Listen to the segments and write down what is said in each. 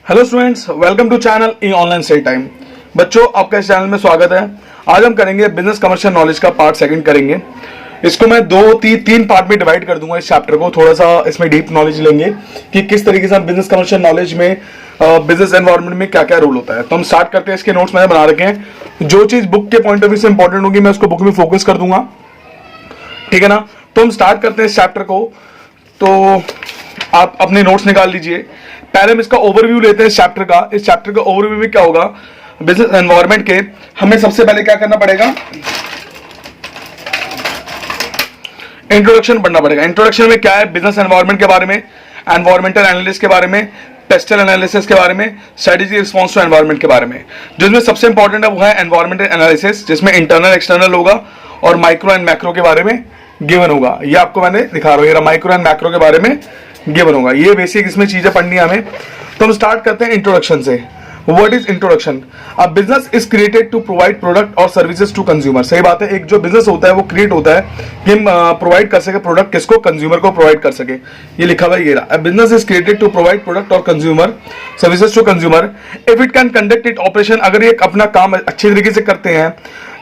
Hello students, welcome to channel E online study time. बच्चों, आपका इस चैनल में स्वागत है। आज हम करेंगे बिजनेस कमर्शियल नॉलेज का पार्ट सेकंड करेंगे। इसको मैं तीन पार्ट में डिवाइड कर दूंगा। इस चैप्टर को थोड़ा सा इसमें डीप नॉलेज लेंगे कि किस तरीके से हम बिजनेस कमर्शियल नॉलेज में बिजनेस एनवायरनमेंट में क्या क्या रोल होता है। तो हम स्टार्ट करते हैं। इसके नोट्स मैंने बना रखे हैं। जो चीज बुक के पॉइंट ऑफ व्यू से इंपॉर्टेंट होगी मैं उसको बुक में फोकस कर दूंगा, ठीक है ना। तो हम स्टार्ट करते हैं इस चैप्टर को। तो आप अपने नोट्स निकाल लीजिए। पहले हम इसका ओवरव्यू लेते हैं इस चैप्टर का। इस चैप्टर का ओवरव्यू में क्या होगा, बिजनेस एनवायरनमेंट के हमें सबसे पहले क्या करना पड़ेगा, इंट्रोडक्शन पढ़ना पड़ेगा। इंट्रोडक्शन में क्या है, बिजनेस एनवायरनमेंट के बारे में, एनवायरमेंटल एनालिसिस के बारे में, पेस्टल एनालिसिस के बारे में, स्ट्रेटेजी रिस्पॉन्स टू एनवायरनमेंट के बारे में। जिसमें सबसे इंपॉर्टेंट है वो है एनवायरमेंटल एनालिसिस, जिसमें इंटरनल एक्सटर्नल होगा और माइक्रो एंड मैक्रो के बारे में गिवन होगा। ये आपको मैंने दिखा रहा हूं, माइक्रो एंड मैक्रो के बारे में गिवन होगा। ये बेसिक इसमें चीजें पढ़नी है हमें। तो हम स्टार्ट करते हैं इंट्रोडक्शन से। What is introduction? A business is created to provide product और सर्विसेज टू कंज्यूमर। सही बात है, एक जो बिजनेस होता है वो क्रिएट होता है कि हम प्रोवाइड कर सके प्रोडक्ट, किसको, कंज्यूमर को प्रोवाइड कर सके। ये लिखा हुआ है, ये रहा। Business is created to provide product और consumer services to consumer if it can conduct it operation. अगर ये अपना काम अच्छे तरीके से करते हैं,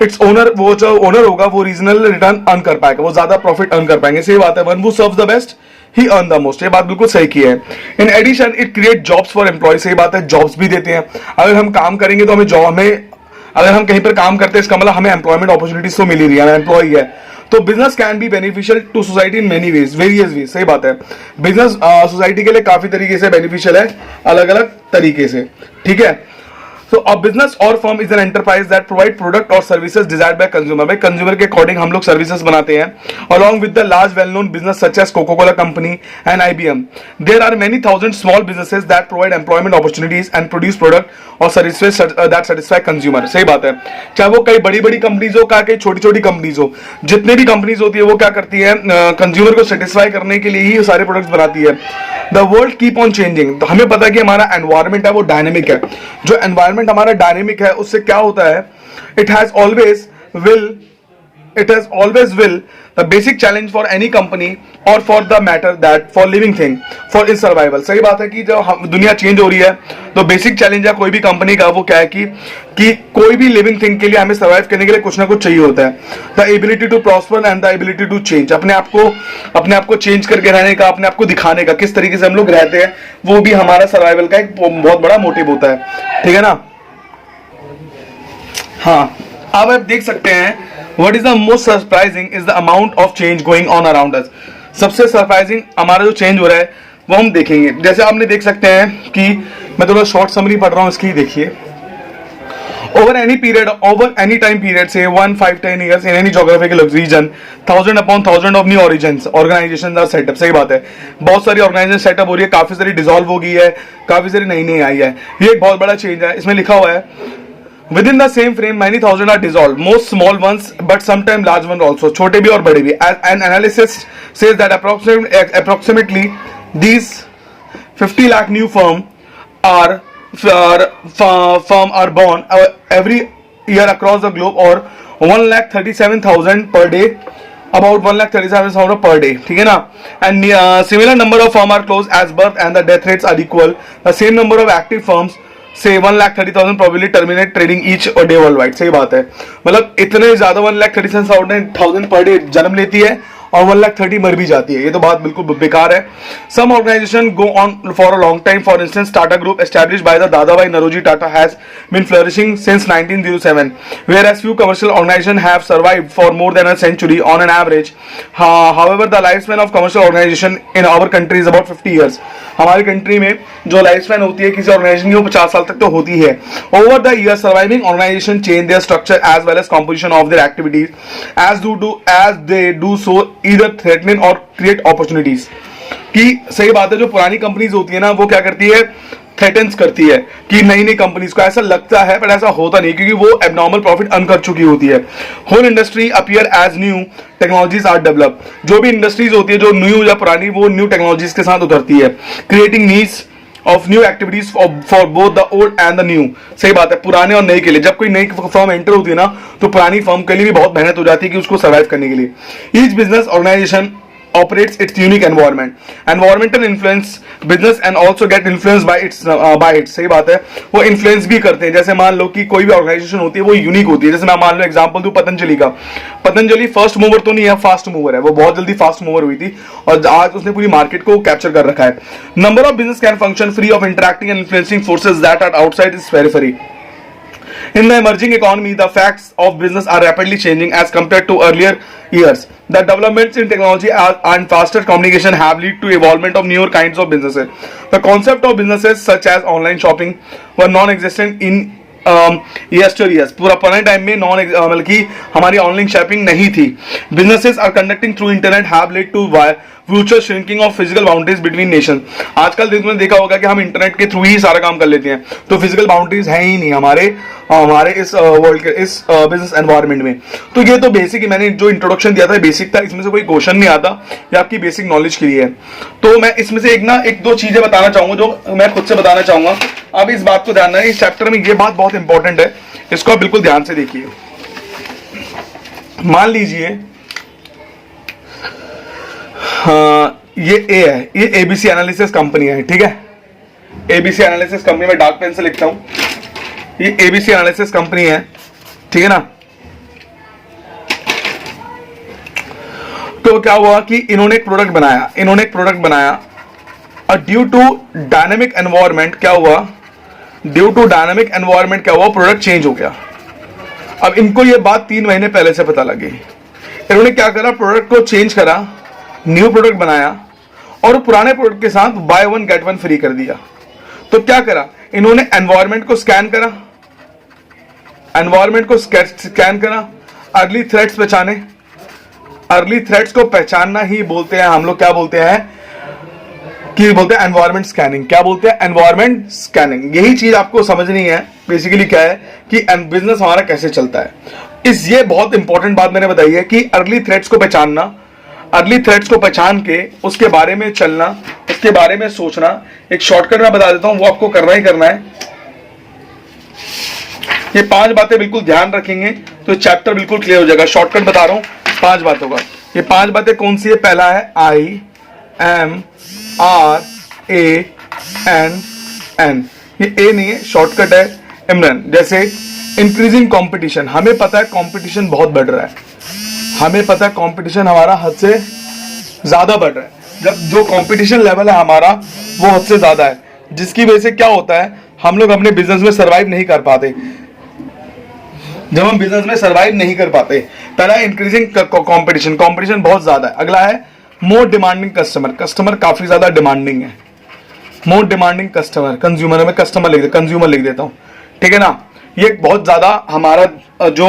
इट्स ओनर, वो जो ओनर होगा वो रीजनल रिटर्न अर्न कर पाएगा, वो ज्यादा प्रॉफिट अर्न कर पाएंगे। सही बात है, one who serves the best he earn the most. ये बात बिल्कुल सही की है। In addition it create jobs for employ. सही बात है, जॉब्स भी देते हैं। अगर हम काम करेंगे तो अगर हम कहीं पर काम करते हैं इसका मतलब हमें एम्प्लॉयमेंट अपॉर्चुनिटीज तो मिल ही रही है, एम्प्लॉय है। तो business can be beneficial to society in many ways, various ways. सही बात है, बिजनेस सोसाइटी के लिए काफी तरीके से बेनिफिशियल है, अलग अलग तरीके से, ठीक है। So a business or firm is an enterprise that provide product or services desired by consumer. भाई कंज्यूमर के अकॉर्डिंग हम लोग सर्विसेज बनाते हैं। Along with the large well-known business such as Coca-Cola company and IBM, there are many thousand small businesses that provide employment opportunities and produce product or services that satisfy consumer. सही बात है, चाहे वो कई बड़ी-बड़ी companies हो, कई छोटी-छोटी कंपनीज हो, जितने भी कंपनीज होती है वो क्या करती है, कंज्यूमर को सेटिस्फाई करने के लिए ही सारे प्रोडक्ट्स बनाती है। The world keep on changing. तो हमें पता है कि हमारा एनवायरमेंट है वो डायनेमिक है। जो एनवायरमेंट हमारा डायनेमिक है उससे क्या होता है, it has always will the basic challenge for any company और for the matter that for living thing for in survival. सही बात है कि जब दुनिया चेंज हो रही है तो बेसिक चैलेंज है कोई भी कंपनी का वो क्या है कि कोई भी लिविंग थिंग के लिए हमें सर्वाइव करने के लिए कुछ ना कुछ चाहिए होता है। The ability to prosper and the ability to change. अपने आप को चेंज करके रहने का, अपने आप को दिखाने का, किस तरीके से हम लोग रहते हैं, वो भी हमारा सर्वाइवल का एक बहुत बड़ा मोटिव होता है, ठीक है ना। हाँ, अब आप देख सकते हैं what is the most surprising is the amount of change going on around us. सबसे सरप्राइजिंग हमारा जो चेंज हो रहा है वो हम देखेंगे। जैसे आपने देख सकते हैं कि मैं थोड़ा शॉर्ट समरी पढ़ रहा हूं इसकी, देखिए। Over any time period, say 1, 5, 10 years in any geographical region, thousand upon thousand of new organizations are set up. सही बात है, बहुत सारी ऑर्गेनाइजेशन सेटअप हो रही है, काफी सारी डिसॉल्व हो गई है, काफी सारी नई आई है। ये एक बहुत बड़ा चेंज है। इसमें लिखा हुआ है within the same frame many thousand are dissolved, most small ones but sometimes large ones also, छोटे भी और बड़े भी। An analysis says that approximately these 50 lakh new firm are born every year across the globe, or 1,37,000 per day, about 1,37,000 per day, ठीक है ना। And similar number of firms are closed as birth and the death rates are equal. The same number of active firms say 1,30,000 probably terminate trading each day worldwide. सही बात है, मतलब इतने ज्यादा 1,37,000 per day जन्म लेती है और 1,30,000 मर भी जाती है। ये तो बात बिल्कुल बेकार है। Some organization go on for a long time. For instance, Tata Group, established by the Dadabhai Naroji Tata, has been flourishing since 1907, whereas few commercial organizations have survived for more than a century on an average. However, the lifespan of commercial organization in our country is about 50 years. हमारी country में जो life span होती है किसी organisation की वो 50 साल तक तो होती है। Over the year surviving organisation change their structure as well as composition of their activities as they do so either threaten or create opportunities। कि सही बात है, जो पुरानी कंपनीज होती है ना वो क्या करती है, थ्रेटन्स करती है कि नई नई कंपनीज को। ऐसा लगता है पर ऐसा होता नहीं, क्योंकि वो एबनॉर्मल प्रॉफिट अर्न कर चुकी होती है। Whole industry appear as new technologies are develop. जो भी इंडस्ट्रीज होती है जो न्यू या पुरानी, वो न्यू टेक्नोलॉजीज के साथ उतरती है, creating needs of new activities for both the old and the new. सही बात है, पुराने और नए के लिए। जब कोई नई फर्म एंटर होती है ना तो पुरानी फर्म के लिए भी बहुत मेहनत हो जाती है कि उसको सर्वाइव करने के लिए। Each business organisation operates its unique environment. Environmental influence business and also get influenced by its सही बात है, वो influence भी करते हैं. जैसे मान लो कि कोई भी ऑर्गेनाइजेशन होती है वो यूनिक होती है. जैसे मैं मान लो एग्जांपल दूं पतंजलि का. पतंजलि फर्स्ट मूवर तो नहीं है, फास्ट मूवर है. वो बहुत जल्दी फास्ट मूवर हुई थी और आज उसने पूरी मार्केट को कैप्चर कर रखा है. Number of business can function free of interacting and influencing forces that are outside its periphery. In the emerging economy, the facts of business are rapidly changing as compared to earlier years. The developments in technology and faster communication have led to evolvement of newer kinds of businesses. The concept of businesses such as online shopping were non-existent in yesteryears. पूरा पुराने time में मतलब कि हमारी online shopping नहीं थी. Businesses are conducting through internet have led to future shrinking of physical boundaries between nation. आजकल तुमने देखा होगा कि हम इंटरनेट के थ्रू ही सारा काम कर लेते हैं, तो फिजिकल बाउंड्रीज है ही नहीं हमारे इस वर्ल्ड के इस बिजनेस एनवायरनमेंट में. तो ये तो बेसिक, मैंने जो इंट्रोडक्शन दिया था बेसिक था, इसमें से कोई क्वेश्चन नहीं आता, ये आपकी बेसिक नॉलेज के लिए है. तो मैं इसमें से एक दो चीजें बताना चाहूंगा जो मैं खुद से बताना चाहूंगा. अब इस बात को ध्यान रखना, इस चैप्टर में ये बात बहुत इंपॉर्टेंट है, इसको आप बिल्कुल ध्यान से देखिए. मान लीजिए ये ए है, ये एबीसी एनालिसिस कंपनी है, ठीक है. एबीसी एनालिसिस कंपनी में डार्क पेन से लिखता हूं, ये एबीसी एनालिसिस कंपनी है, ठीक है ना. तो क्या हुआ कि इन्होंने एक प्रोडक्ट बनाया और ड्यू टू डायनेमिक एनवायरनमेंट क्या हुआ, प्रोडक्ट चेंज हो गया. अब इनको ये बात 3 महीने पहले से पता लगी. इन्होंने क्या करा, प्रोडक्ट को चेंज करा, न्यू प्रोडक्ट बनाया और पुराने प्रोडक्ट के साथ बाय 1 गेट 1 फ्री कर दिया. तो क्या करा, इन्होंने एनवायरनमेंट को स्कैन करा, अर्ली थ्रेट्स पहचाने. अर्ली थ्रेट्स को पहचानना ही बोलते हैं हम लोग, क्या बोलते हैं कि बोलते हैं एनवायरनमेंट स्कैनिंग. क्या बोलते हैं, एनवायरनमेंट स्कैनिंग. यही चीज आपको समझनी है. बेसिकली क्या है कि बिजनेस हमारा कैसे चलता है. ये बहुत इंपॉर्टेंट बात मैंने बताई है कि अर्ली थ्रेट्स को पहचानना, अर्ली थ्रेट्स को पहचान के उसके बारे में चलना, उसके बारे में सोचना. एक शॉर्टकट मैं बता देता हूं, वो आपको करना ही करना है. ये 5 बातें बिल्कुल ध्यान रखेंगे तो चैप्टर बिल्कुल क्लियर हो जाएगा. शॉर्टकट बता रहा हूं 5 बातों का. ये 5 बातें कौन सी है, पहला है IMRANN. ये ए नहीं है, शॉर्टकट है इमरान. जैसे इंक्रीजिंग कंपटीशन, हमें पता है कंपटीशन बहुत बढ़ रहा है, हमें पता है कंपटीशन हमारा हद से ज्यादा बढ़ रहा है. जब जो कंपटीशन लेवल है हमारा वो हद से ज्यादा है, जिसकी वजह से क्या होता है, हम लोग अपने बिजनेस में सर्वाइव नहीं कर पाते. जब हम बिजनेस में सर्वाइव नहीं कर पाते, पहला इंक्रीजिंग कंपटीशन बहुत ज्यादा है. अगला है मोर डिमांडिंग कस्टमर काफी ज्यादा डिमांडिंग है. मोर डिमांडिंग कंज्यूमर में कंज्यूमर लिख देता हूं, ठीक है ना. ये बहुत ज्यादा हमारा जो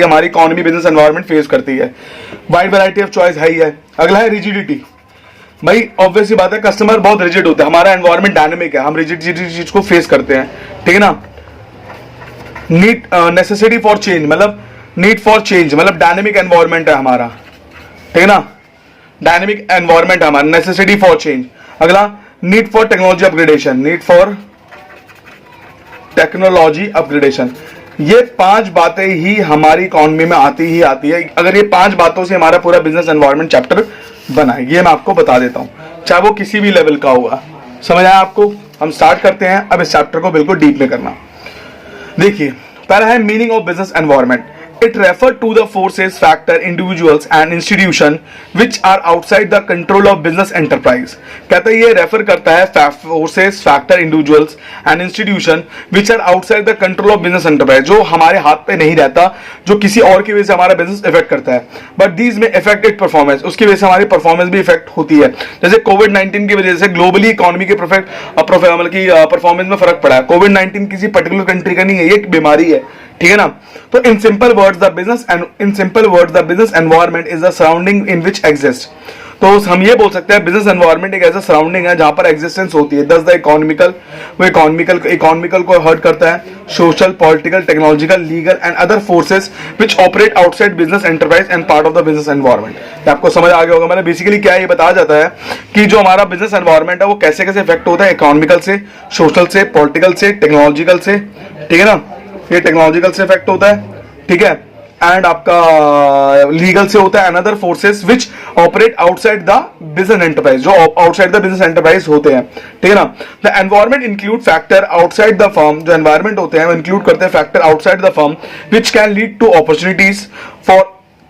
हमारी इकोनॉमी बिजनेस एनवायरनमेंट फेस करती है. वाइड वैरायटी ऑफ चॉइस है ही है. अगला है रिजिडिटी. भाई ऑब्वियस सी बात है, कस्टमर बहुत रिजिड होता है, हमारा एनवायरनमेंट डायनेमिक है, हम रिजिड चीज को फेस करते हैं, ठीक है ना. नीड नेसेसिटी फॉर चेंज, मतलब नीड फॉर चेंज, मतलब डायनेमिक एनवायरनमेंट है हमारा, ठीक है ना. डायनेमिक एनवायरनमेंट है हमारा, नेसेसिटी फॉर चेंज. अगला नीड फॉर टेक्नोलॉजी अपग्रेडेशन. ये 5 बातें ही हमारी इकोनॉमी में आती है. अगर ये 5 बातों से हमारा पूरा बिजनेस एनवायरनमेंट चैप्टर बना है, ये मैं आपको बता देता हूं, चाहे वो किसी भी लेवल का होगा. समझ आया आपको. हम स्टार्ट करते हैं अब इस चैप्टर को बिल्कुल डीप में करना. देखिए पहला है meaning of business environment. It refers to the forces, factor, individuals and institution which are outside the control of business enterprise. कहता है ये रेफर करता है forces, factor, individuals and institution which are outside the control of business enterprise, जो हमारे हाथ पे नहीं रहता, जो किसी और की वजह से हमारा बिजनेस इफेक्ट करता है. बट these में affected performance, उसकी वजह से हमारी परफॉर्मेंस भी इफेक्ट होती है. जैसे कोविड-19 की वजह से ग्लोबली इकोनॉमी के मतलब की परफॉर्मेंस में फर्क पड़ा है. कोविड-19 किसी पर्टिकुलर कंट्री का नहीं है, ये एक बीमारी है, ठीक है ना. तो in simple words the business environment is the surrounding in which exist. तो हम ये बोल सकते हैं बिजनेस एनवायरनमेंट एक ऐसा सराउंडिंग है जहां पर एग्जिस्टेंस होती है. दस द इकोनॉमिकल को हर्ट करता है. Social, political, technological, legal and other forces which operate outside business enterprise and part of the business environment. आपको समझ आ गया होगा. मैंने बेसिकली क्या ये बताया जाता है कि जो हमारा बिजनेस एनवायरनमेंट है वो कैसे कैसे इफेक्ट होता है, इकोनॉमिकल से, सोशल से, पॉलिटिकल से, टेक्नोलॉजिकल से, ठीक है ना. ये टेक्नोलॉजिकल से इफेक्ट होता है, ठीक है. एंड आपका लीगल से होता है another forces which operate outside the business enterprise, जो आउटसाइड द बिजनेस एंटरप्राइज होते हैं, ठीक है ना। The environment include factor outside the firm, जो एनवायरमेंट होते हैं वो इंक्लूड करते हैं factor outside the firm which can lead to opportunities for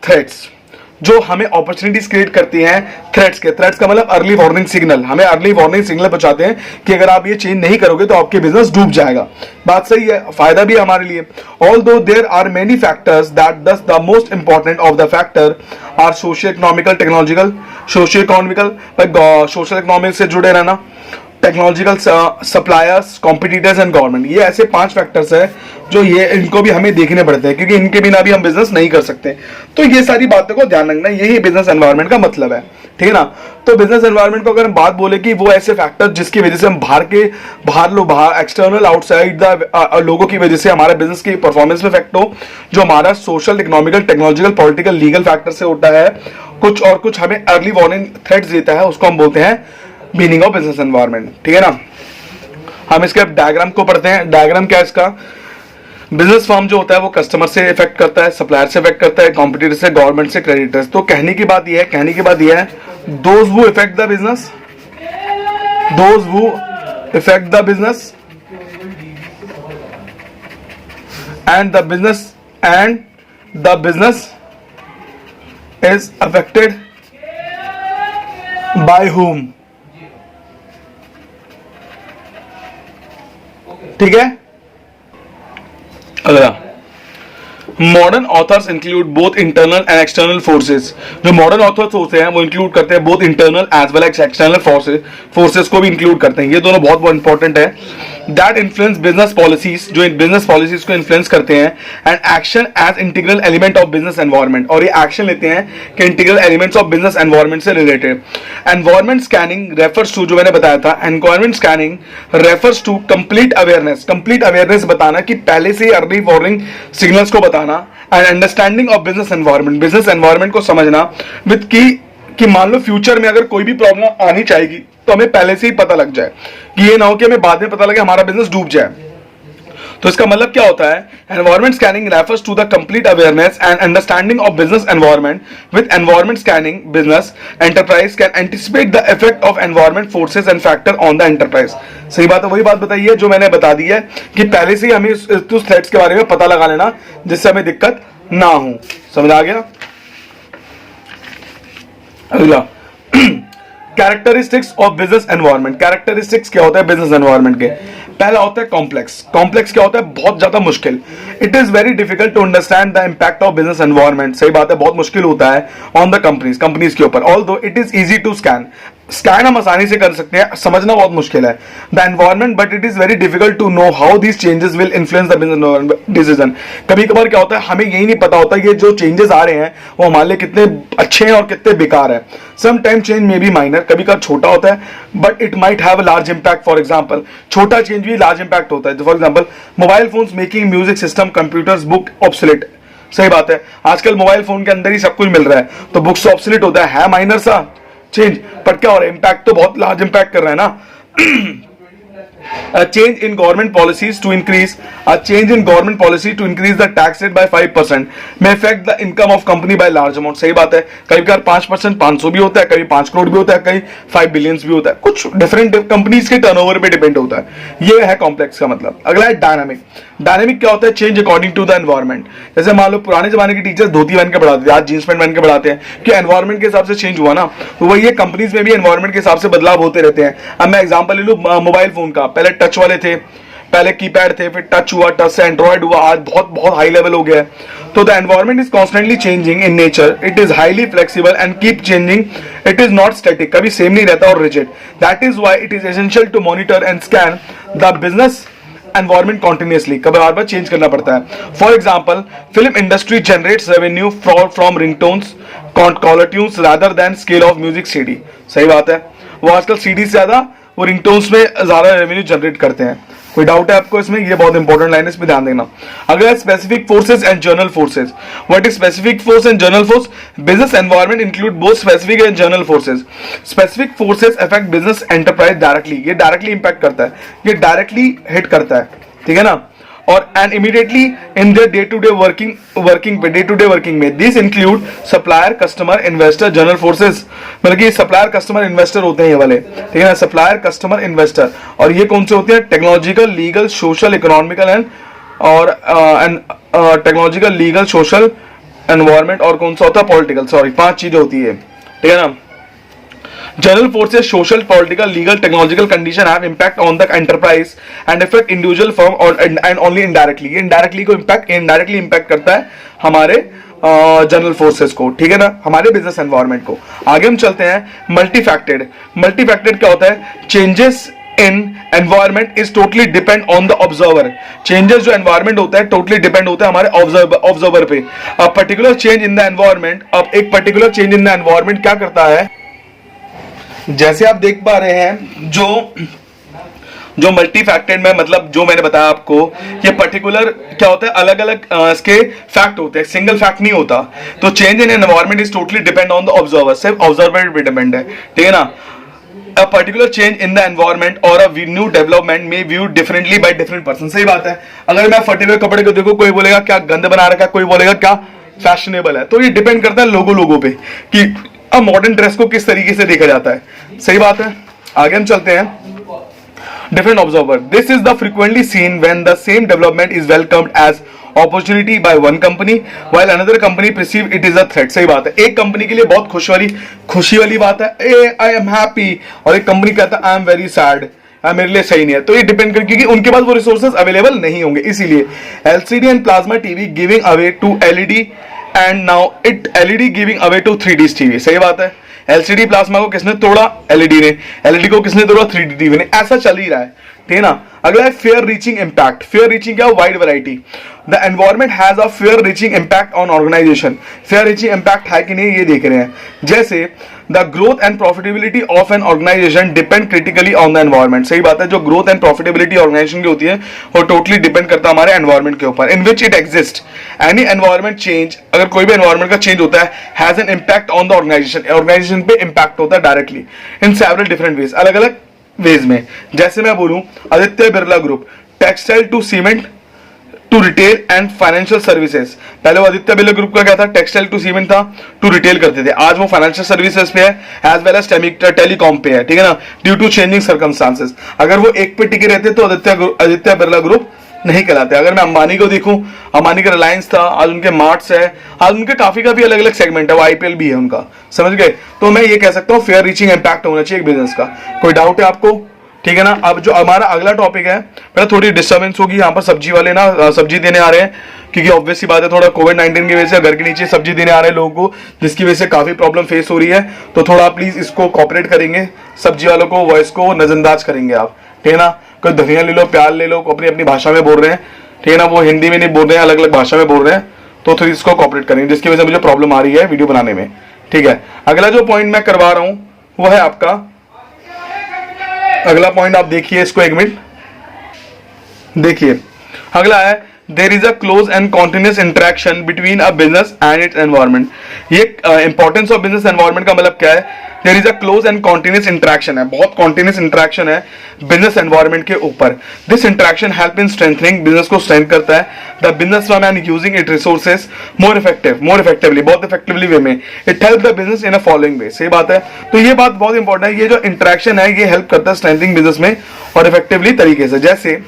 threats, जो हमें अपॉर्चुनिटीज क्रिएट करती हैं थ्रेट्स के। थ्रेट्स का मतलब अर्ली वार्निंग सिग्नल, हमें अर्ली वार्निंग सिग्नल पहुंचाते हैं कि अगर आप ये चेंज नहीं करोगे तो आपके बिजनेस डूब जाएगा। बात सही है, फायदा भी हमारे लिए। Although there are many factors that thus the most important of the factor are socio economical, technological, socio economical social economic से जुड़े रहना, technological, suppliers, competitors and government. ये ऐसे 5 फैक्टर्स है जो ये इनको भी हमें देखने पड़ते हैं, क्योंकि इनके बिना भी हम बिजनेस नहीं कर सकते। तो ये सारी बातों को ध्यान रखना, यही बिजनेस एनवायरनमेंट का मतलब है, ठीक है ना। तो बिजनेस एनवायरनमेंट को अगर हम बात बोले कि वो ऐसे फैक्टर जिसकी वजह से हम बाहर एक्सटर्नल आउटसाइड द लोगों की वजह से हमारे बिजनेस की परफॉर्मेंस में इफेक्ट हो, जो हमारा social, economical, technological, political, legal factor से होता है, कुछ हमें अर्ली वार्निंग थ्रेट्स देता है, उसको हम बोलते हैं मीनिंग ऑफ बिजनेस एनवायरनमेंट, ठीक है ना। हम इसके डायग्राम को पढ़ते हैं। डायग्राम क्या है इसका? बिजनेस फॉर्म जो होता है वो कस्टमर से इफेक्ट करता है, सप्लायर से इफेक्ट करता है, कॉम्पिटिटर से, गवर्नमेंट से, क्रेडिटर्स। तो कहने की बात यह है those who effect the business, those who effect the business and the business is affected by whom, ठीक है। अगला, modern authors include both internal and external forces. जो मॉडर्न ऑथर्स होते हैं वो इंक्लूड करते हैं both internal as well as external forces को भी इंक्लूड करते हैं। ये दोनों बहुत बहुत इंपॉर्टेंट है। दैट इन्फ्लुएंस बिजनेस पॉलिसीज, जो बिजनेस पॉलिसीज को इन्फ्लुएंस करते हैं, and action as integral element of business environment, और ये एक्शन लेते हैं कि integral elements of business environment से related. Environment scanning refers to, जो मैंने बताया था, environment scanning refers to complete awareness बताना, कि पहले से अर्ली वार्निंग सिग्नल्स को बताना, and understanding of business environment को समझना विद कि मान लो फ्यूचर में अगर कोई भी प्रॉब्लम आनी चाहिए तो हमें पहले से ही पता लग जाए, कि ये ना हो कि हमें बाद में पता लगे हमारा बिजनेस डूब जाए। तो इसका मतलब क्या होता है? Environment scanning refers to the complete awareness and understanding of business environment. With environment scanning business enterprise can anticipate the effect of environment forces and factor on the enterprise. सही बात है, वही बात बताई है जो मैंने बता दी है कि पहले से ही हमें उस थ्रेट्स के बारे में पता लगा लेना, जिससे हमें दिक्कत ना हो। समझ आ गया? अगला, characteristics of business environment. Characteristics क्या होता है बिजनेस एनवायरनमेंट के? पहला होता है कॉम्प्लेक्स। कॉम्प्लेक्स क्या होता है? बहुत ज्यादा मुश्किल। It is very difficult to understand the impact of business environment. सही बात है, बहुत मुश्किल होता है ऑन द कंपनीज के ऊपर। Although it is easy to scan हम आसानी से कर सकते हैं, समझना बहुत मुश्किल है the environment, but it is very difficult to know how these changes will influence the business decision. कभी कभार क्या होता है, हमें यही नहीं पता होता ये जो चेंजेस आ रहे हैं वो हमारे लिए कितने अच्छे हैं और कितने बेकार है। सम टाइम चेंज में बी माइनर, कभी कभार छोटा होता है, but it might have a large impact. For example, छोटा चेंज भी लार्ज इंपैक्ट होता है। For example, mobile phones making music system, computers, book obsolete. सही बात है, आजकल मोबाइल फोन के अंदर ही सब कुछ मिल रहा है, तो बुक्स ऑब्सोलेट होता है माइनर सा चेंज, पर क्या हो रहा है? इंपैक्ट तो बहुत लार्ज इंपैक्ट कर रहा है ना। A change in government policies to increase the tax rate by 5% may affect the income of company by large amount। सही बात है, कभी कभी 5%, 500 भी होता है, कभी 5 करोड़ भी होता है, कभी 5 बिलियंस भी होता है, कुछ डिफरेंट कंपनीज के टर्नओवर पे डिपेंड होता है। ये है कॉम्प्लेक्स का मतलब। अगला है डायनामिक। डायनामिक क्या होता है? Change according to the environment. जैसे मान लो पुराने जमाने के टीचर्स धोती पहन के पढ़ाते थे, आज जींस पैंट पहन के पढ़ाते हैं, कि एनवायरमेंट के हिसाब से चेंज हुआ ना। तो वही है, कंपनीज में भी एनवायरमेंट के हिसाब से बदलाव होते रहते हैं। अब मैं एग्जांपल ले लूं मोबाइल फोन का, पहले टच वाले थे, पहले कीपैड थे, फिर टच हुआ, टच से एंड्रॉइड हुआ, आज बहुत बहुत हाई लेवल हो गया है। तो the environment is constantly changing in nature, it is highly flexible and keep changing, it is not static, कभी सेम नहीं रहता और rigid. That is why it is essential to monitor and scan the business environment continuously, कभी बार बार change करना पड़ता है। For example, film industry generates revenue from ringtones, caller tunes rather than scale of music CD. सही बात है, वो आजकल सीडी से ज्यादा वो रिंगटोन्स में ज्यादा रेवेन्यू जनरेट करते हैं। कोई डाउट है आपको इसमें? ये बहुत इंपॉर्टेंट लाइन है, इस पे ध्यान देना। अगला specific forces and journal forces. What is specific force and journal force? Business environment include both specific and journal forces. Specific forces affect business enterprise directly, ये डायरेक्टली इंपैक्ट करता है, ये डायरेक्टली हिट करता है, ठीक है ना। और and immediately in their day to day working में this include supplier, customer, investor, general forces. मतलब कि सप्लायर, कस्टमर, इन्वेस्टर होते हैं ये वाले, ठीक है ना, सप्लायर, कस्टमर, इन्वेस्टर। और ये कौन से होते हैं? Technological, legal, social, economical and technological, legal, social, environment और कौन सा होता है? पॉलिटिकल। सॉरी, 5 चीजें होती है, ठीक है ना। General forces, social, political, legal, technological condition have impact on the enterprise and affect individual firm or and only indirectly। ये indirectly को indirectly impact करता है हमारे जनरल फोर्सेस को, ठीक है ना, हमारे बिजनेस एनवायरनमेंट को। आगे हम चलते हैं। मल्टीफैक्टेड क्या होता है? Changes in environment is totally depend on the observer. Changes जो एनवायरनमेंट होता है टोटली डिपेंड होता है हमारे ऑब्जर्वर पे। अब particular change in the environment, अब एक particular change in the environment क्या करता है? जैसे आप देख पा रहे हैं, जो मल्टीफैक्टेड में, मतलब जो मैंने बताया आपको, ये पर्टिकुलर क्या होता है? अलग अलग इसके फैक्ट होते हैं, सिंगल फैक्ट नहीं होता। तो change in environment is totally depend on the observer, सिर्फ ऑब्जर्वर पे डिपेंड है, ठीक है ना। A particular change in the environment or a new development may viewed differently by different person। सही बात है। अगर मैं फटे हुए कपड़े को देखो, कोई बोलेगा क्या गंद बना रखा है, कोई बोलेगा क्या फैशनेबल है। तो ये डिपेंड करता है लोगों पे कि अब मॉडर्न ड्रेस को किस तरीके से देखा जाता है। सही बात है। आगे हम चलते हैं। Different observer, this is the frequently seen when the same development is welcomed as opportunity by one company while another company perceive it is a threat। सही बात है। एक कंपनी के लिए बहुत खुशी वाली बात है, ए आई एम हैप्पी, और एक कंपनी कहता है आई एम वेरी सैड, मेरे लिए सही नहीं है। तो ये डिपेंड कर, क्योंकि उनके पास वो रिसोर्सेज अवेलेबल नहीं होंगे, इसीलिए। LCD and plasma TV giving away to LED and now it LED giving away to 3D TV. सही बात है। एलसीडी प्लाज्मा को किसने तोड़ा? एलईडी ने। एलईडी को किसने तोड़ा? 3D टीवी ने। ऐसा चल ही रहा है, ठीक है ना। अगला है far reaching impact. Far reaching क्या? Wide variety. The environment has a far reaching impact on organization. Far reaching impact है कि नहीं, ये देख रहे हैं। जैसे the growth and profitability of an organization depend critically on the environment. सही बात है। जो ग्रोथ एंड प्रॉफिटेबिलिटी ऑर्गेनाइजेशन की होती है वो टोटली डिपेंड करता है हमारे एनवायरमेंट के ऊपर, in which it exist. Any environment change, अगर कोई भी एनवायरमेंट का चेंज होता है, has an impact on the organization पे इम्पैक्ट होता है directly in several different ways, अलग अलग वेज में। जैसे मैं बोलूं, Aditya Birla group, textile to cement to retail and financial services. पहले वो आदित्य बिरला ग्रुप का क्या था? टेक्सटाइल टू सीमेंट था, टू रिटेल करते थे। आज वो फाइनेंशियल सर्विसेज पे है एज वेल एज टेलीकॉम पे है, ठीक है ना, ड्यू टू चेंजिंग सर्कमस्टांसेस। अगर वो एक पे टिके रहते तो आदित्य बिरला ग्रुप नहीं कहलाते। अगर मैं अंबानी को देखूं, अंबानी का रिलायंस था, आज उनके मार्ट्स है, आज उनके काफी अलग अलग सेगमेंट है, वो आईपीएल भी है उनका, समझ गए। तो मैं ये कह सकता हूँ फेयर रीचिंग इम्पैक्ट होना चाहिए बिजनेस का। कोई डाउट है आपको? ठीक है ना। अब जो हमारा अगला टॉपिक है, पहले थोड़ी डिस्टर्बेंस होगी, यहाँ पर सब्जी वाले ना सब्जी देने आ रहे हैं, क्योंकि ऑब्वियस सी बात है, थोड़ा कोविड-19 की वजह से घर के नीचे सब्जी देने आ रहे हैं लोगों को, जिसकी वजह से काफी प्रॉब्लम फेस हो रही है। तो थोड़ा प्लीज इसको कॉपरेट करेंगे, सब्जी वालों को वॉइस को नजरअंदाज करेंगे आप, ठीक है ना। कोई धनिया ले लो, प्याज ले लो, अपनी अपनी भाषा में बोल रहे हैं, ठीक है ना, वो हिंदी में नहीं बोल रहे हैं, अलग अलग भाषा में बोल रहे हैं। तो थोड़ी इसको कॉपरेट करेंगे, जिसकी वजह से मुझे प्रॉब्लम आ रही है वीडियो बनाने में, ठीक है। अगला जो पॉइंट मैं करवा रहा हूं वो है आपका, अगला पॉइंट आप देखिए इसको, एक मिनट देखिए। अगला है there is a close and continuous interaction between a business and its environment. ये इंपॉर्टेंस ऑफ बिजनेस एनवायरनमेंट का मतलब क्या है? There is a close and continuous interaction है, बहुत कॉन्टिन्यूस इंटरेक्शन है बिजनेस एनवायरनमेंट के ऊपर। This interaction help in strengthening, business को स्ट्रेंथ करता है, the business man using it resources more effectively, बहुत इफेक्टिवली वे में। It help the business in a following वे। सही बात है। तो ये बात बहुत इंपॉर्टेंट है, ये जो इंटरेक्शन है ये हेल्प करता है स्ट्रेंथनिंग बिजनेस में और इफेक्टिवली तरीके से। जैसे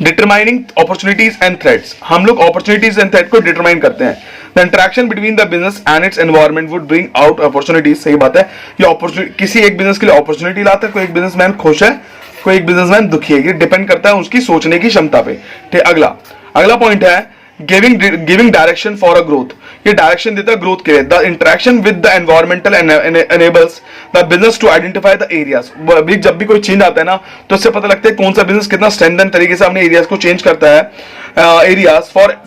डिटरमाइनिंग अपॉर्चुनिटीज एंड थ्रेट्स, हम लोग अपॉर्चुनिटीज एंड थ्रेट को डिटरमाइन करते हैं। The interaction between the business and its environment would bring out opportunities. सही बात है। ये अपॉर्चुनिटी किसी एक बिजनेस के लिए अपॉर्चुनिटी लाता है, कोई एक बिजनेसमैन खुश है, कोई एक बिजनेसमैन दुखी है, ये डिपेंड करता है उसकी सोचने की क्षमता पे। ठीक, अगला पॉइंट है giving direction for a growth. ये डायरेक्शन देता है ग्रोथ के लिए। The interaction with the environmental enables the business to identify the areas. जब भी कोई चेंज आता है ना, तो इससे पता लगता है कौन सा बिजनेस कितना स्ट्रेंथन तरीके से अपने एरियाज को चेंज करता है, areas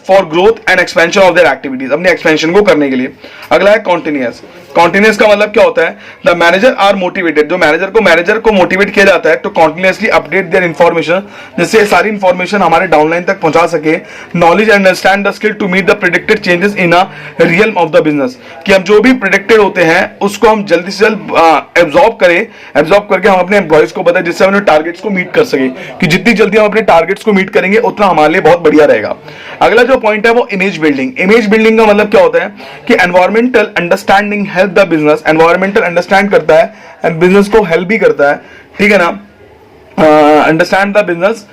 for growth and expansion of their activities, अपने एक्सपेंशन को करने के लिए। अगला है कॉन्टिन्यूअस। कॉन्टिन्यूस का मतलब क्या होता है, द मैनेजर आर मोटिवेटेड, जो मैनेजर को मोटिवेट किया जाता है to continuously update their information, जिससे सारी इंफॉर्मेशन हमारे डाउनलाइन तक पहुंचा सके, knowledge and understand the skill to meet the predicted changes in a realm of the business, कि हम जो भी प्रेडिक्टेड होते हैं उसको हम जल्दी से जल्द एब्जॉर्ब करके हम अपने एम्प्लॉइज को बताएं, जिससे हम अपने टारगेट्स को मीट कर सके, कि जितनी जल्दी हम अपने टारगेट्स को मीट करेंगे उतना हमारे लिए बहुत बढ़िया रहेगा। अगला जो पॉइंट है वो इमेज बिल्डिंग। इमेज बिल्डिंग का मतलब क्या होता है कि environmental understanding help the business, environmental understand करता है एंड बिजनेस को हेल्प भी करता है, ठीक है ना, understand the business,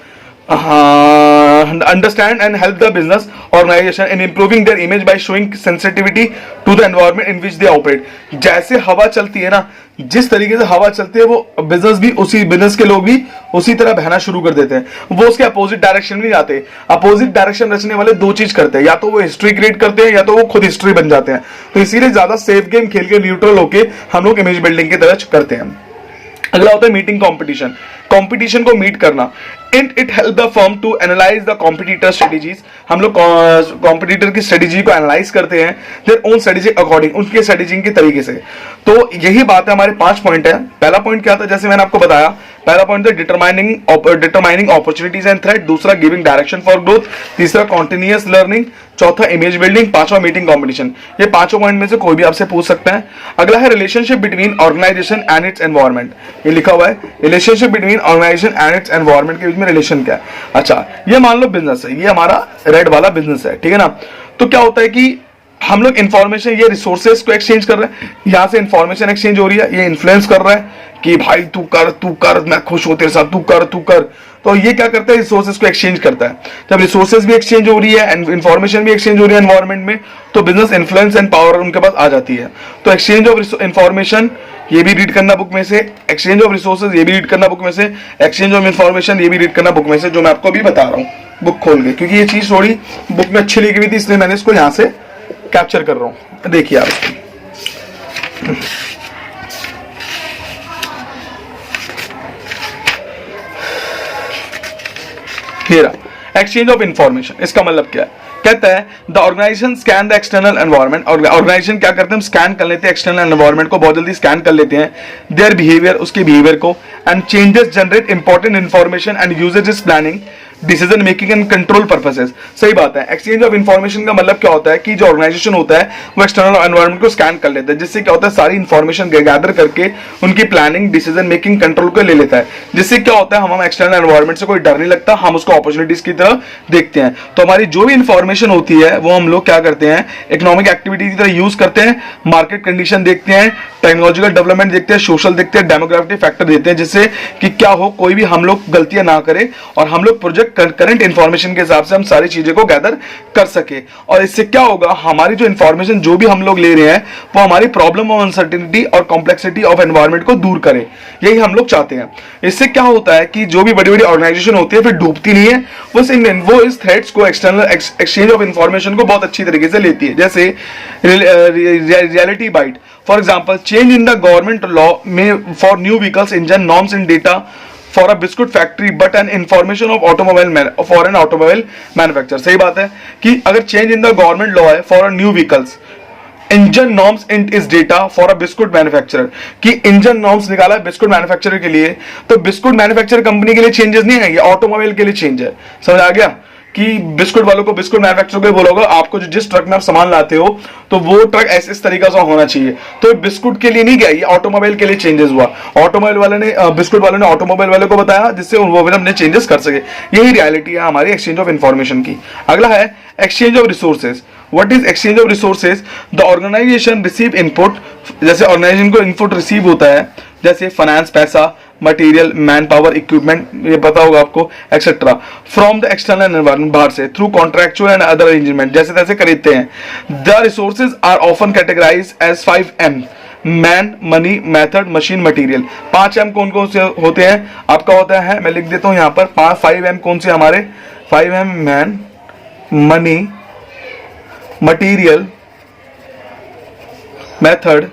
understand and help the business organization in improving their image by showing sensitivity to the environment in which they operate। जैसे हवा चलती है ना, जिस तरीके से हवा चलती है वो बिजनेस के लोग भी उसी तरह बहना शुरू कर देते हैं, वो उसके अपोजिट डायरेक्शन में जाते हैं। अपोजिट डायरेक्शन रचने वाले दो चीज करते हैं, या तो वो हिस्ट्री क्रिएट करते हैं या तो वो खुद हिस्ट्री बन जाते हैं। तो इसीलिए ज्यादा सेफ गेम खेल के न्यूट्रल होके हम लोग इमेज बिल्डिंग की तरह करते हैं। अगला होता है मीटिंग कंपटीशन को मीट करना। It help the firm to analyse the competitor strategies, हम लोग कॉम्पिटिटर की स्ट्रेटेजी को एनालाइज करते हैं देयर ओन स्ट्रेटेजी अकॉर्डिंग, उनके स्ट्रेटेजी के तरीके से। तो यही बात है, हमारे 5 पॉइंट है। पहला पॉइंट क्या था, जैसे मैंने आपको बताया, पहला पॉइंट था डिटरमाइनिंग अपॉर्चुनिटीज एंड थ्रेट, दूसरा गिविंग डायरेक्शन फॉर ग्रोथ, तीसरा कॉन्टिन्यूअस लर्निंग, चौथा इमेज बिल्डिंग, पांचवा मीटिंग कॉम्पिटिशन। ये पांचों पॉइंट में से कोई भी आपसे पूछ सकता है। अगला है relationship between organisation and its environment, ये लिखा हुआ है relationship between organisation and its environment के बीच में रिलेशन क्या है। अच्छा, ये मान लो बिजनेस है, ये हमारा रेड वाला बिजनेस है, ठीक है ना। तो क्या होता है कि हम लोग इंफॉर्मेशन, ये रिसोर्सेज को एक्सचेंज कर रहे हैं, यहां से इंफॉर्मेशन एक्सचेंज हो रही है, ये इन्फ्लुएंस कर रहा है कि भाई तू कर, मैं खुश हूं तेरे साथ, तू कर। तो ये क्या करता है, रिसोर्सेज को एक्सचेंज करता है। जब रिसोर्सेज भी एक्सचेंज हो रही है एंड इंफॉर्मेशन भी एक्सचेंज हो रही है एनवायरमेंट में, तो बिजनेस इन्फ्लुएंस एंड पावर उनके पास आ जाती है। तो एक्सचेंज ऑफ इंफॉर्मेशन, ये भी रीड करना बुक में से, एक्सचेंज ऑफ रिसोर्सेज ये भी रीड करना बुक में से, एक्सचेंज ऑफ इंफॉर्मेशन ये भी रीड करना बुक में से, जो मैं आपको अभी बता रहा हूँ बुक खोल के, क्योंकि ये चीज थोड़ी बुक में अच्छी लिखी हुई थी, इसलिए मैंने इसको यहां से कैप्चर कर रहा हूं। देखिए आप, एक्सचेंज ऑफ इंफॉर्मेशन, इसका मतलब क्या है, कहता है the organisation scan the external environment, organisation क्या करते हैं, हम स्कैन कर लेते हैं एक्सटर्नल एनवायरनमेंट को, बहुत जल्दी स्कैन कर लेते हैं, देयर बिहेवियर, उसके बिहेवियर को, and changes generate important information and uses is planning, decision making and control purposes. सही बात है। एक्सचेंज ऑफ इंफॉर्मेशन का मतलब क्या होता है कि जो ऑर्गेनाइजेशन होता है वो एक्सटर्नल एनवायरनमेंट को स्कैन कर लेता है, जिससे क्या होता है सारी इंफॉर्मेशन गैदर करके उनकी प्लानिंग, डिसीजन मेकिंग, कंट्रोल को ले लेता है, जिससे क्या होता है हम एक्सटर्नल एनवायरनमेंट से कोई डर नहीं लगता, हम उसको अपॉर्चुनिटीज की तरह देखते हैं। तो हमारी जो भी इंफॉर्मेशन होती है वो हम लोग क्या करते हैं, इकोनॉमिक एक्टिविटी की तरह यूज करते हैं, मार्केट कंडीशन देखते हैं, टेक्नोलॉजिकल डेवलपमेंट देखते हैं, सोशल देखते हैं, डेमोग्राफिक फैक्टर देखते हैं, जिससे कि क्या हो, कोई भी हम लोग गलतियां ना करें और हम लोग प्रोजेक्ट करंट इंफॉर्मेशन के हिसाब से हम सारी चीजें को गैदर कर सके। और इससे क्या होगा, हमारी जो इंफॉर्मेशन जो भी हम लोग ले रहे हैं वो हमारी प्रॉब्लम ऑफ अनसर्टेनिटी और कॉम्प्लेक्सिटी ऑफ एनवायरनमेंट को दूर करे, यही हम लोग चाहते हैं। इससे क्या होता है कि जो भी बड़ी बड़ी ऑर्गेनाइजेशन होती है फिर डूबती नहीं है, वो इस थ्रेड्स को, एक्सटर्नल एक्सचेंज ऑफ इंफॉर्मेशन को बहुत अच्छी तरीके से लेती है। जैसे reality bite, for example change in the government law में for new vehicles engine norms in data for a biscuit factory but an information of for an automobile manufacture. सही बात है कि अगर change in the government law है for a new vehicles, engine norms in इस data for a biscuit manufacturer, कि engine norms निकाला है बिस्कुट मैन्युफैक्चरर के लिए, तो बिस्कुट मैन्युफैक्चर कंपनी के लिए चेंजेस नहीं है, ये ऑटोमोबाइल के लिए चेंज है। समझ आ गया कि बिस्कुट वालों को, बिस्कुट मैन्युफैक्चर को बोलोगे आपको जिस ट्रक में आप सामान लाते हो तो वो ट्रक ऐसे इस तरीके से होना चाहिए, तो बिस्कुट के लिए नहीं गया, ये ऑटोमोबाइल के लिए चेंजेस हुआ। ऑटोमोबाइल वाले ने, बिस्कुट वाले ने ऑटोमोबाइल वाले को बताया, जिससे वो भी अपने चेंजेस कर सके। यही रियलिटी है हमारी एक्सचेंज ऑफ इंफॉर्मेशन की। अगला है exchange of resources. What is exchange of resources? The organisation receive input, जैसे ऑर्गेनाइजेशन को इनपुट रिसीव होता है, जैसे फाइनेंस, पैसा, मटेरियल, मैन पावर, इक्विपमेंट, ये पता होगा आपको, etcetera, from the external environment, बाहर से, through contractual and other arrangement, जैसे तैसे खरीदते हैं। The resources are often categorise as 5M, man, money, method, machine, material. 5M कौन कौन से होते हैं आपका होता है, मैं लिख देता हूं यहां पर, 5M कौन से हमारे, 5M man, money, material, method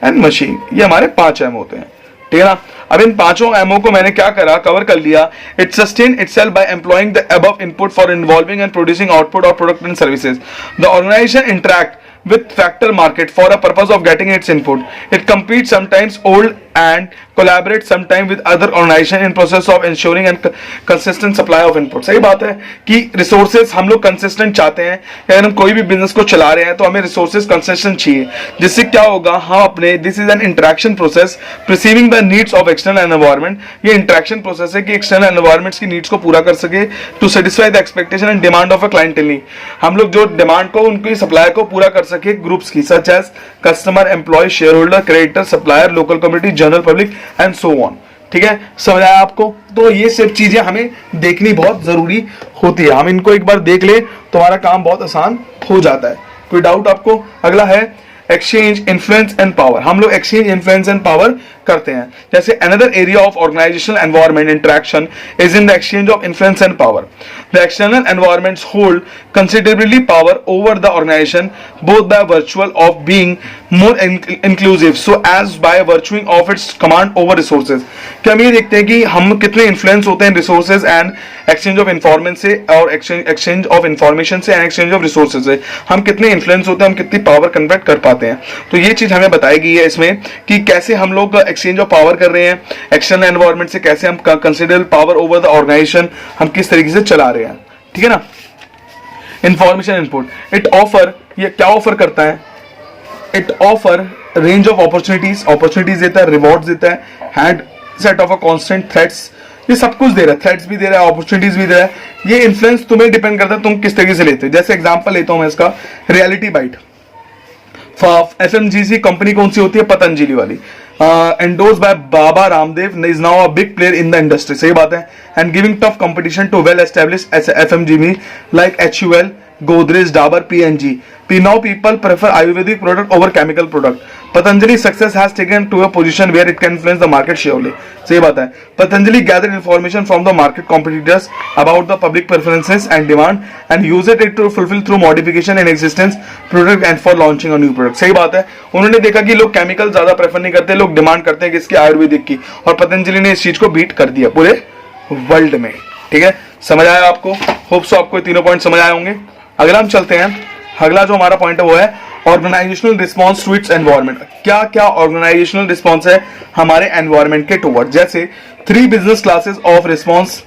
and machine, ये हमारे 5M होते हैं, ठीक है ना। अब इन पांचों एमओ को मैंने क्या करा, कवर कर लिया. It sustain itself by employing the above input for involving and producing output और product and services. The organization interact with factor market for a purpose of getting its input. It competes sometimes old and collaborates sometimes with other organization in process of ensuring and consistent supply of input. सही बात है कि resources हम लोग consistent चाहते हैं. अगर हम कोई भी business को चला रहे हैं तो हमें resources consistent चाहिए, जिससे क्या होगा, हम अपने this is an interaction process perceiving the needs of external environment. ये interaction process है कि external environments की needs को पूरा कर सके to satisfy the expectation and demand of a clientele. हम लोग जो demand को, उनकी supply को पूरा कर सके ग्रुप्स की, such as customer, employ, share holder, creditor, supplier, local community, general public and so on. ठीक है, समझ आया आपको? तो ये सब चीजें हमें देखनी बहुत जरूरी होती है. हम इनको एक बार देख ले तो हमारा काम बहुत आसान हो जाता है. कोई डाउट आपको? अगला है एक्सचेंज, इन्फ्लुएंस एंड पावर. हम लोग एक्सचेंज, इन्फ्लुएंस एंड पावर करते हैं. जैसे another area of organizational environment interaction is in the exchange of influence and power. The external environments hold considerably power over the organization both by virtual of being more inclusive so as by virtuing of its command over resources. कि हम ये देखते हैं कि हम कितने influence होते हैं resources and exchange of information से, और एक्सचेंज ऑफ इन्फॉर्मेशन से एंड एक्सचेंज ऑफ रिसोर्सेज से हम कितने इन्फ्लुएंस होते हैं, हम कितनी पावर कन्वर्ट कर पाते हैं. तो ये चीज हमें बताई गई है इसमें कि कैसे हम लोग एक्सचेंज ऑफ पावर कर रहे हैं, एक्सटर्नल एनवायरनमेंट से कैसे हम considerable power over the organisation हम किस तरीके से चला रहे हैं. ठीक है ना. इंफॉर्मेशन इनपुट, इट ऑफर, ये क्या ऑफर करता है? It offer range of opportunities देता है, रिवॉर्ड्स देता है, hand set of a constant threats, ये सब कुछ दे रहा है. थ्रेट्स भी दे रहा है, अपॉर्चुनिटीज भी दे रहा है. ये इन्फ्लुएंस तुम्हें डिपेंड करता है तुम किस तरीके से लेते हो. जैसे एग्जांपल लेता हूं मैं इसका, रियलिटी बाइट. एफएमजीसी कंपनी कौन सी होती है? पतंजलि वाली. Endorse by Baba Ramdev, is now a big player in the industry. सही बात है. And giving tough competition to well established FMGC like HUL, Godrej, Dabur, PNG. Now people prefer Ayurvedic product over chemical product. Patanjali success has taken to a position where it can influence the market surely. सही बात है. Patanjali gathered information from the market competitors about the public preferences and demand and used it to fulfill through modification in existence product and for launching a new product. सही बात है. उन्होंने देखा कि लोग केमिकल ज्यादा प्रेफर नहीं करते, लोग डिमांड करते हैं किसकी? आयुर्वेदिक की. और पतंजलि ने इस चीज को बीट कर दिया पूरे वर्ल्ड में. ठीक है, समझ आया आपको? होप सो आपको तीनों पॉइंट समझ आए होंगे. अगला हम चलते हैं. अगला जो हमारा पॉइंट है वो है organisational response to its environment. क्या क्या ऑर्गेनाइजेशनल रिस्पॉन्स है हमारे एनवायरनमेंट के टुवर्ड. जैसे 3 business classes of response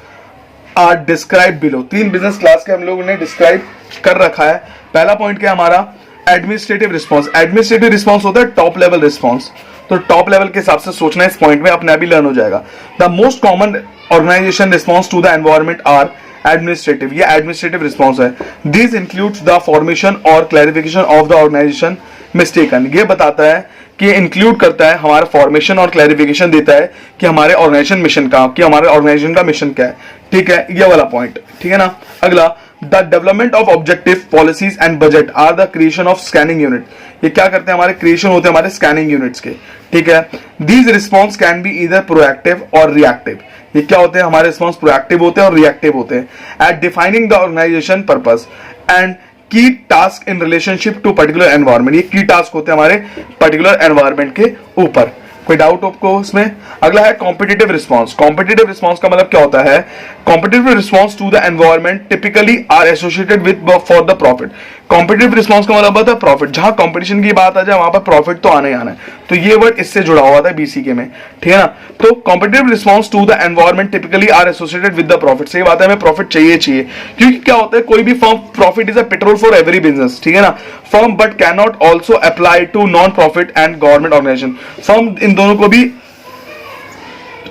are describe below. 3 business class के हम लोगों ने डिस्क्राइब कर रखा है. पहला पॉइंट क्या है हमारा? Administrative response. एडमिनिस्ट्रेटिव रिस्पॉन्स होता है टॉप लेवल रिस्पॉन्स. तो टॉप लेवल के हिसाब से सोचना इस पॉइंट में, अपने आप ही लर्न हो जाएगा. The most common organisation response to the environment are administrative. ये एडमिनिस्ट्रेटिव रिस्पॉन्स है. दिस इंक्लूड्स द फॉर्मेशन और clarification of the organisation mistaken. ये बताता है कि इंक्लूड करता है हमारा फॉर्मेशन और क्लैरिफिकेशन देता है कि हमारे ऑर्गेनाइजेशन मिशन का, कि हमारे ऑर्गेनाइजेशन का मिशन क्या है. ठीक है, ये वाला पॉइंट. ठीक है ना. अगला, the development of objective, policies and budget are the creation of scanning unit. ये क्या करते हैं? हमारे क्रिएशन होते हैं हमारे स्कैनिंग यूनिट्स के. ठीक है. These response can be either proactive और रिएक्टिव. ये क्या होते हैं? हमारे रिस्पॉन्स प्रोएक्टिव होते हैं और रिएक्टिव होते हैं. At defining the organization purpose and key task in relationship to particular environment. ये की टास्क होते हैं हमारे पर्टिकुलर एनवायरनमेंट के ऊपर. कोई डाउट आपको इसमें? अगला है कॉम्पिटिटिव रिस्पॉन्स. कॉम्पिटिटिव रिस्पॉन्स का मतलब क्या होता है? Competitive response to the environment typically are associated with for the profit. Competitive response का मतलब होता है प्रॉफिट. जहां कॉम्पिटिशन की बात आ जाए वहां पर प्रॉफिट तो आना ही आना है. तो ये वर्ड इससे जुड़ा हुआ था बीसीके में. ठीक है ना. तो competitive response to the environment typically are associated with the profit. सही बात है, हमें प्रॉफिट चाहिए, क्योंकि क्या होता है, कोई भी firm, profit is a petrol for every business. ठीक है ना. Firm but can not also apply to non profit and government organization. Firm in दोनों को भी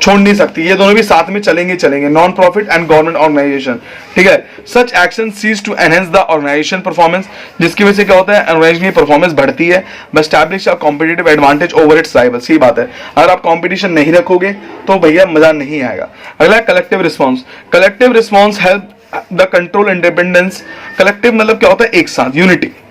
छोड़ नहीं सकती, ये दोनों भी साथ में चलेंगे, non profit and government organisation. ठीक है. सच एक्शन सीज to enhance the organisation performance, जिसकी वजह से क्या होता है? ऑर्गेनाइजेशन की परफॉर्मेंस बढ़ती है. Establish a competitive advantage over it's rival. सही बात है. अगर आप कंपटीशन नहीं रखोगे तो भैया मजा नहीं आएगा. अगला collective response. Collective response help the control independence. Collective मतलब क्या होता है? एक साथ,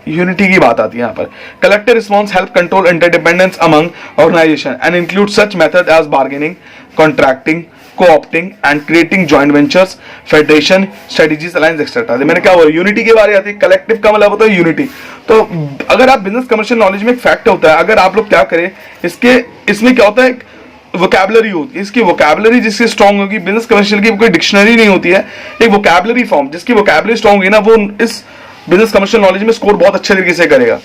यूनिटी की बात आती है यहाँ पर. Collective response help control interdependence among organisation and include such method as bargaining, contracting, co-opting and creating joint ventures, federation, strategies, alliance, etc. मैंने क्या बोला? यूनिटी के बारे में आती है. कलेक्टिव का मतलब होता है यूनिटी. तो अगर आप बिजनेस कमर्शियल नॉलेज में एक फैक्ट होता है, अगर आप लोग क्या करें, इसमें क्या होता है? वोकैबुलरी होती है, इसकी वोकैबुलरी जिसकी स्ट्रांग होगी, बिजनेस कमर्शियल की कोई डिक्शनरी नहीं होती है, एक वोकैबुलरी फॉर्म जिसकी वोकैबुलरी स्ट्रांग होगी ना, वो इस बिजनेस कमर्शियल नॉलेज में स्कोर बहुत अच्छे तरीके से करेगा।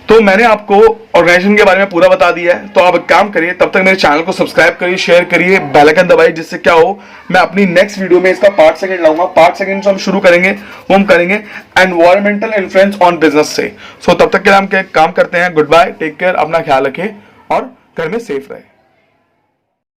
तो मैंने आपको ऑर्गेनाइजेशन के बारे में पूरा बता दिया है। तो आप एक काम करिए, तब तक मेरे चैनल को सब्सक्राइब करिए, शेयर करिए, बेल आइकन दबाइए, जिससे क्या हो, मैं अपनी नेक्स्ट वीडियो में इसका पार्ट सेकंड लाऊंगा। पार्ट सेकंड से हम शुरू करेंगे, वो हम करेंगे एनवायरमेंटल इन्फ्लुएंस ऑन बिजनेस से। सो तब तक के लिए हम काम करते हैं। गुड बाय, टेक केयर, अपना ख्याल रखें और घर में सेफ रहे।